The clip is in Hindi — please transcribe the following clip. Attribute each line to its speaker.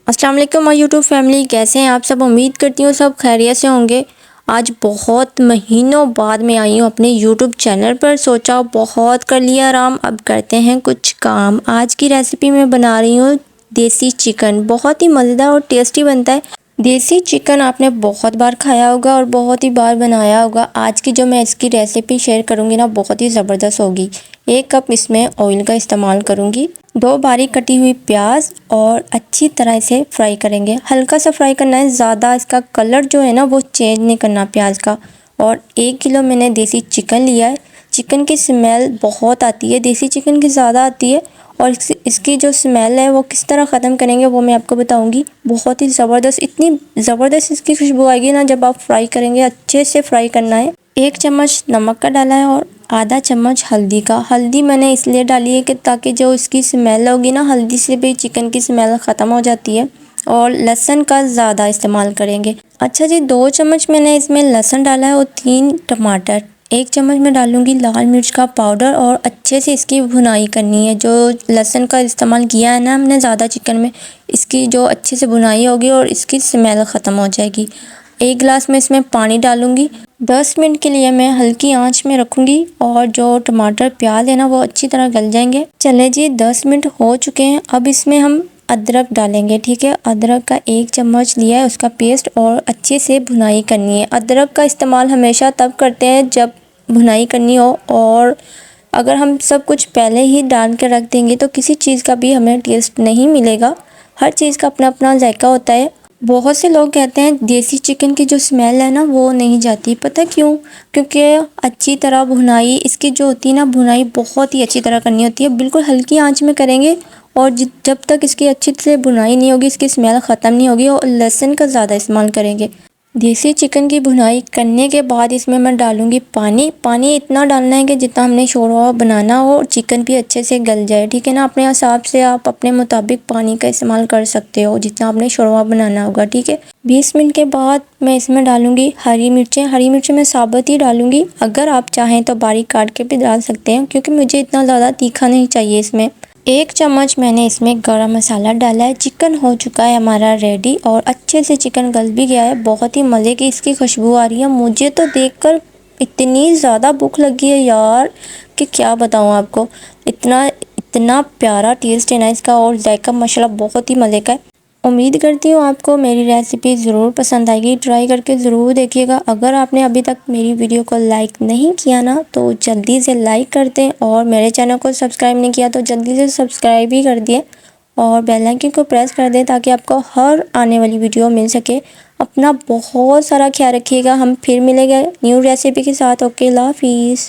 Speaker 1: अस्सलाम वालेकुम माय यूट्यूब फैमिली, कैसे हैं आप सब। उम्मीद करती हूँ सब खैरियत से होंगे। आज बहुत महीनों बाद में आई हूँ अपने यूट्यूब चैनल पर। सोचा बहुत कर लिया आराम, अब करते हैं कुछ काम। आज की रेसिपी मैं बना रही हूँ देसी चिकन। बहुत ही मज़ेदार और टेस्टी बनता है। देसी चिकन आपने बहुत बार खाया होगा और बहुत ही बार बनाया होगा। आज की जो मैं इसकी रेसिपी शेयर करूँगी ना, बहुत ही ज़बरदस्त होगी। 1 कप इसमें ऑयल का इस्तेमाल करूँगी। 2 बारीक कटी हुई प्याज और अच्छी तरह इसे फ्राई करेंगे। हल्का सा फ्राई करना है, ज़्यादा इसका कलर जो है ना वो चेंज नहीं करना प्याज का। और 1 किलो मैंने देसी चिकन लिया है। चिकन की स्मेल बहुत आती है, देसी चिकन की ज़्यादा आती है। और इसकी जो स्मेल है वो किस तरह ख़त्म करेंगे वो मैं आपको बताऊंगी। बहुत ही ज़बरदस्त, इतनी ज़बरदस्त इसकी खुशबू आएगी ना जब आप फ्राई करेंगे। अच्छे से फ्राई करना है। 1 चम्मच नमक का डाला है और आधा चम्मच हल्दी का। हल्दी मैंने इसलिए डाली है कि ताकि जो इसकी स्मेल होगी ना, हल्दी से भी चिकन की स्मेल ख़त्म हो जाती है। और लहसुन का ज़्यादा इस्तेमाल करेंगे। अच्छा जी, 2 चम्मच मैंने इसमें लहसुन डाला है और 3 टमाटर। 1 चम्मच मैं डालूंगी लाल मिर्च का पाउडर और अच्छे से इसकी भुनाई करनी है। जो लहसुन का इस्तेमाल किया है ना हमने ज़्यादा चिकन में, इसकी जो अच्छे से भुनाई होगी और इसकी स्मेल ख़त्म हो जाएगी। 1 गिलास में इसमें पानी डालूंगी। 10 मिनट के लिए मैं हल्की आंच में रखूंगी और जो टमाटर प्याज है ना वो अच्छी तरह गल जाएंगे। चले जी, 10 मिनट हो चुके हैं। अब इसमें हम अदरक डालेंगे। ठीक है, अदरक का 1 चम्मच लिया है, उसका पेस्ट, और अच्छे से भुनाई करनी है। अदरक का इस्तेमाल हमेशा तब करते हैं जब भुनाई करनी हो, और अगर हम सब कुछ पहले ही डाल के रख देंगे तो किसी चीज़ का भी हमें टेस्ट नहीं मिलेगा। हर चीज़ का अपना अपना जायका होता है। बहुत से लोग कहते हैं देसी चिकन की जो स्मेल है ना वो नहीं जाती। पता क्यों? क्योंकि अच्छी तरह भुनाई इसकी जो होती है ना, भुनाई बहुत ही अच्छी तरह करनी होती है। बिल्कुल हल्की आंच में करेंगे और जब तक इसकी अच्छी से भुनाई नहीं होगी, इसकी स्मेल ख़त्म नहीं होगी। और लहसुन का ज़्यादा इस्तेमाल करेंगे। देसी चिकन की भुनाई करने के बाद इसमें मैं डालूंगी पानी। पानी इतना डालना है कि जितना हमने शोरवा बनाना हो और चिकन भी अच्छे से गल जाए। ठीक है ना, अपने हिसाब से आप अपने मुताबिक पानी का इस्तेमाल कर सकते हो जितना आपने शोरवा बनाना होगा। ठीक है, 20 मिनट के बाद मैं इसमें डालूंगी हरी मिर्चें। हरी मिर्चें मैं साबुत ही डालूंगी, अगर आप चाहें तो बारीक काट के भी डाल सकते हैं, क्योंकि मुझे इतना ज़्यादा तीखा नहीं चाहिए इसमें। 1 चम्मच मैंने इसमें गरम मसाला डाला है। चिकन हो चुका है हमारा रेडी और अच्छे से चिकन गल भी गया है। बहुत ही मज़े की इसकी खुशबू आ रही है। मुझे तो देखकर इतनी ज़्यादा भूख लगी है यार कि क्या बताऊँ आपको। इतना इतना प्यारा टेस्ट है ना इसका, और जायका माशाल्लाह बहुत ही मज़े का है। उम्मीद करती हूँ आपको मेरी रेसिपी ज़रूर पसंद आएगी। ट्राई करके ज़रूर देखिएगा। अगर आपने अभी तक मेरी वीडियो को लाइक नहीं किया ना तो जल्दी से लाइक कर दें, और मेरे चैनल को सब्सक्राइब नहीं किया तो जल्दी से सब्सक्राइब भी कर दिए, और बेल आइकन को प्रेस कर दें ताकि आपको हर आने वाली वीडियो मिल सके। अपना बहुत सारा ख्याल रखिएगा। हम फिर मिलेंगे न्यू रेसिपी के साथ। ओके, अल्लाह हाफिज़।